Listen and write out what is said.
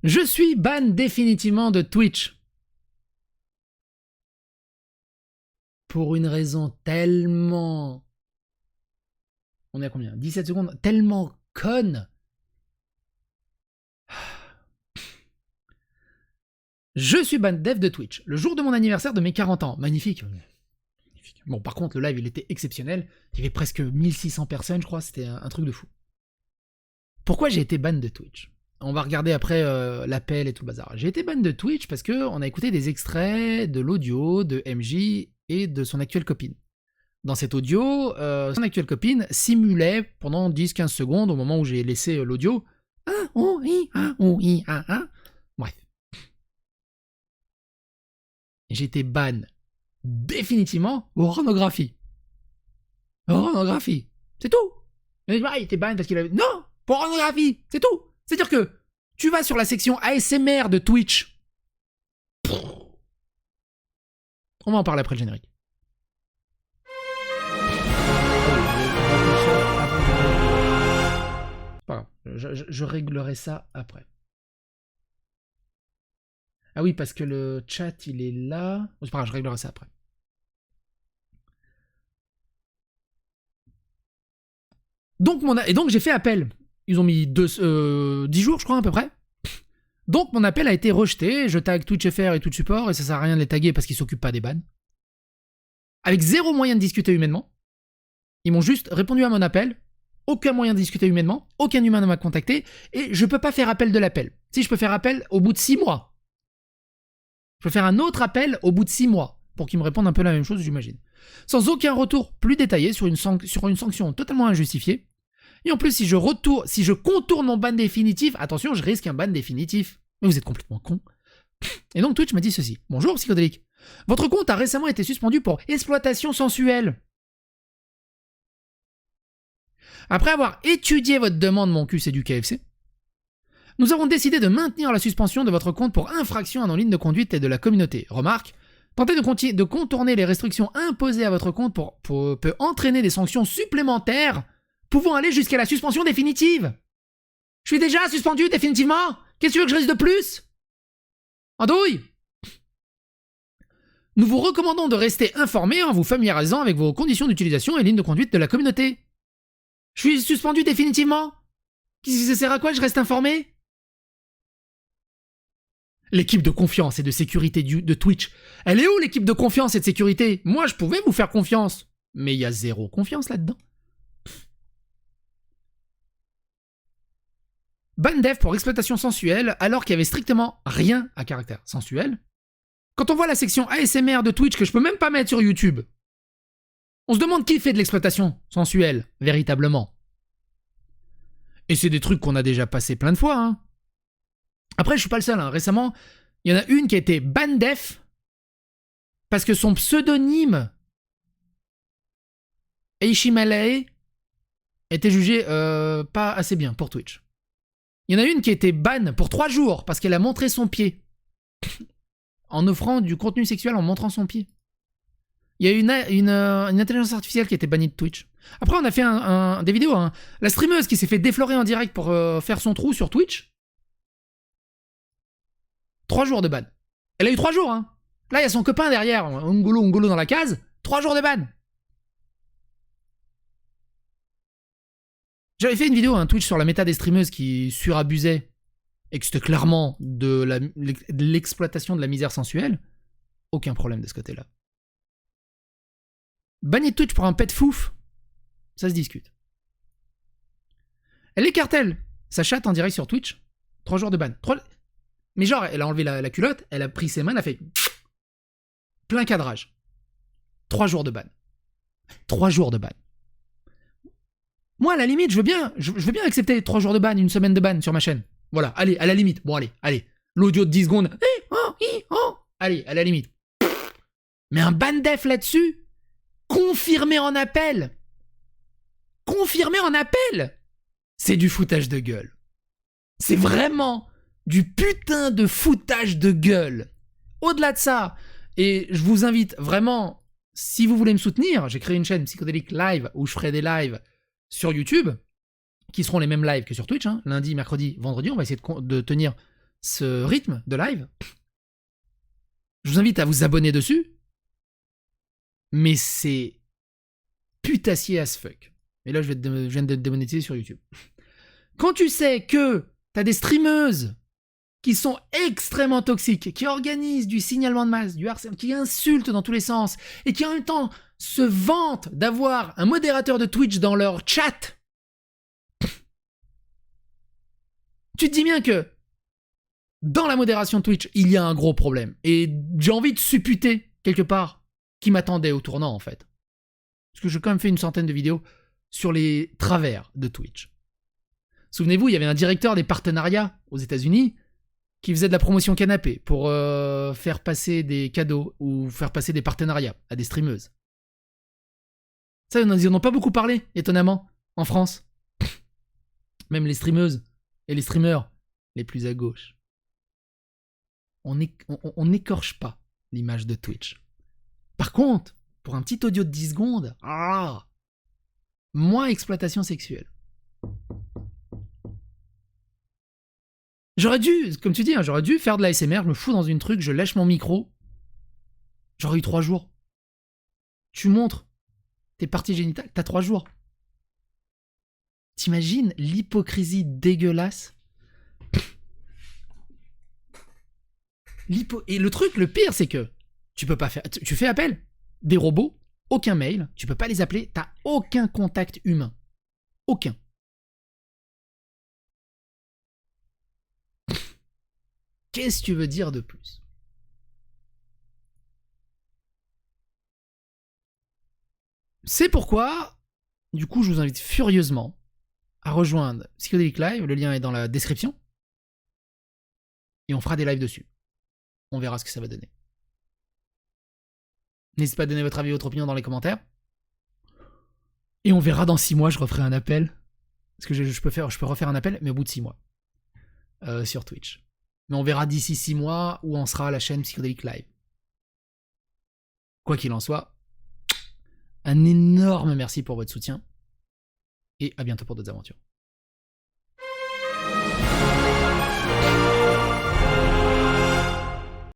Je suis ban définitivement de Twitch. Pour une raison tellement... On est à combien? 17 secondes. Tellement conne. Je suis ban dev de Twitch. Le jour de mon anniversaire de mes 40 ans. Magnifique. Bon, par contre, le live, il était exceptionnel. Il y avait presque 1600 personnes, je crois. C'était un truc de fou. Pourquoi j'ai été ban de Twitch? On va regarder après l'appel et tout le bazar. J'ai été ban de Twitch parce qu'on a écouté des extraits de l'audio de MJ et de son actuelle copine. Dans cet audio, son actuelle copine simulait pendant 10-15 secondes, au moment où j'ai laissé l'audio, bref. J'ai été ban définitivement au pornographie. Pornographie, c'est tout. Il était ban parce qu'il avait... Non, pornographie, c'est tout. C'est-à-dire que tu vas sur la section ASMR de Twitch. On va en parler après le générique. C'est pas grave, je réglerai ça après. Ah oui, parce que le chat, il est là. C'est pas grave, je réglerai ça après. Donc, j'ai fait appel. Ils ont mis 10 jours, je crois, à peu près. Donc, mon appel a été rejeté. Je tag TwitchFR et tout support, et ça sert à rien de les taguer parce qu'ils s'occupent pas des bans. Avec zéro moyen de discuter humainement. Ils m'ont juste répondu à mon appel. Aucun moyen de discuter humainement. Aucun humain ne m'a contacté. Et je peux pas faire appel de l'appel. Si, je peux faire appel au bout de 6 mois. Je peux faire un autre appel au bout de 6 mois. Pour qu'ils me répondent un peu la même chose, j'imagine. Sans aucun retour plus détaillé sur une sanction totalement injustifiée. Et en plus, si je contourne mon ban définitif, attention, je risque un ban définitif. Mais vous êtes complètement con. Et donc Twitch m'a dit ceci. Bonjour, psychodélique. Votre compte a récemment été suspendu pour exploitation sensuelle. Après avoir étudié votre demande, mon cul, c'est du KFC, nous avons décidé de maintenir la suspension de votre compte pour infraction à nos lignes de conduite et de la communauté. Remarque, tenter de contourner les restrictions imposées à votre compte peut entraîner des sanctions supplémentaires pouvant aller jusqu'à la suspension définitive. Je suis déjà suspendu définitivement. Qu'est-ce que tu veux que je risque de plus? Andouille. Nous vous recommandons de rester informé en vous familiarisant avec vos conditions d'utilisation et lignes de conduite de la communauté. Je suis suspendu définitivement. Ça sert à quoi que je reste informé? L'équipe de confiance et de sécurité de Twitch. Elle est où l'équipe de confiance et de sécurité? Moi, je pouvais vous faire confiance. Mais il y a zéro confiance là-dedans. Ban dev pour exploitation sensuelle alors qu'il y avait strictement rien à caractère sensuel. Quand on voit la section ASMR de Twitch que je peux même pas mettre sur YouTube, on se demande qui fait de l'exploitation sensuelle, véritablement. Et c'est des trucs qu'on a déjà passé plein de fois, hein. Après, je suis pas le seul, hein. Récemment, il y en a une qui a été ban def parce que son pseudonyme Eishimalae était jugé pas assez bien pour Twitch. Il y en a une qui a été ban pour 3 jours parce qu'elle a montré son pied. En offrant du contenu sexuel en montrant son pied. Il y a une intelligence artificielle qui a été bannie de Twitch. Après, on a fait des vidéos. Hein. La streameuse qui s'est fait déflorer en direct pour faire son trou sur Twitch. 3 jours de ban. Elle a eu 3 jours. Hein. Là, il y a son copain derrière. Ungolo dans la case. 3 jours de ban. J'avais fait une vidéo, un Twitch sur la méta des streameuses qui surabusaient et que c'était clairement de l'exploitation de la misère sensuelle. Aucun problème de ce côté-là. Banni de Twitch pour un pet fouf, ça se discute. Elle écarte-t-elle sa chatte en direct sur Twitch? 3 jours de ban. Mais genre, elle a enlevé la culotte, elle a pris ses mains, elle a fait plein cadrage. 3 jours de ban. 3 jours de ban. Moi, à la limite, je veux bien accepter 3 jours de ban, 1 semaine de ban sur ma chaîne. Voilà, allez, à la limite. Bon, allez. L'audio de 10 secondes. Allez, à la limite. Mais un ban def là-dessus, confirmé en appel. C'est du foutage de gueule. C'est vraiment du putain de foutage de gueule. Au-delà de ça, et je vous invite vraiment, si vous voulez me soutenir, j'ai créé une chaîne Psychodélique Live où je ferai des lives sur YouTube, qui seront les mêmes lives que sur Twitch, hein. Lundi, mercredi, vendredi, on va essayer de tenir ce rythme de live, je vous invite à vous abonner dessus, mais c'est putassier as fuck. Et là, je viens d'être démonétisé sur YouTube. Quand tu sais que t'as des streameuses qui sont extrêmement toxiques, qui organisent du signalement de masse, du harcèlement, qui insultent dans tous les sens, et qui en même temps se vantent d'avoir un modérateur de Twitch dans leur chat, tu te dis bien que dans la modération de Twitch, il y a un gros problème. Et j'ai envie de supputer, quelque part, qui m'attendait au tournant, en fait. Parce que j'ai quand même fait une centaine de vidéos sur les travers de Twitch. Souvenez-vous, il y avait un directeur des partenariats aux États-Unis qui faisait de la promotion canapé pour faire passer des cadeaux ou faire passer des partenariats à des streameuses. Ça, ils n'en ont pas beaucoup parlé, étonnamment, en France. Même les streameuses et les streamers les plus à gauche. On n'écorche pas l'image de Twitch. Par contre, pour un petit audio de 10 secondes, moins exploitation sexuelle. J'aurais dû, comme tu dis, hein, j'aurais dû faire de l'ASMR, je me fous dans une truc, je lèche mon micro. J'aurais eu 3 jours. Tu montres tes parties génitales, t'as 3 jours. T'imagines l'hypocrisie dégueulasse? Et le truc, le pire, c'est que tu peux pas faire. Tu fais appel. Des robots, aucun mail, tu peux pas les appeler, t'as aucun contact humain. Aucun. Qu'est-ce que tu veux dire de plus? C'est pourquoi, du coup, je vous invite furieusement à rejoindre Psychedelic Live, le lien est dans la description, et on fera des lives dessus. On verra ce que ça va donner. N'hésitez pas à donner votre avis et votre opinion dans les commentaires. Et on verra dans 6 mois, je referai un appel. Parce que je peux refaire un appel, mais au bout de 6 mois. Sur Twitch. Mais on verra d'ici 6 mois où en sera la chaîne Psychedelic Live. Quoi qu'il en soit, un énorme merci pour votre soutien. Et à bientôt pour d'autres aventures.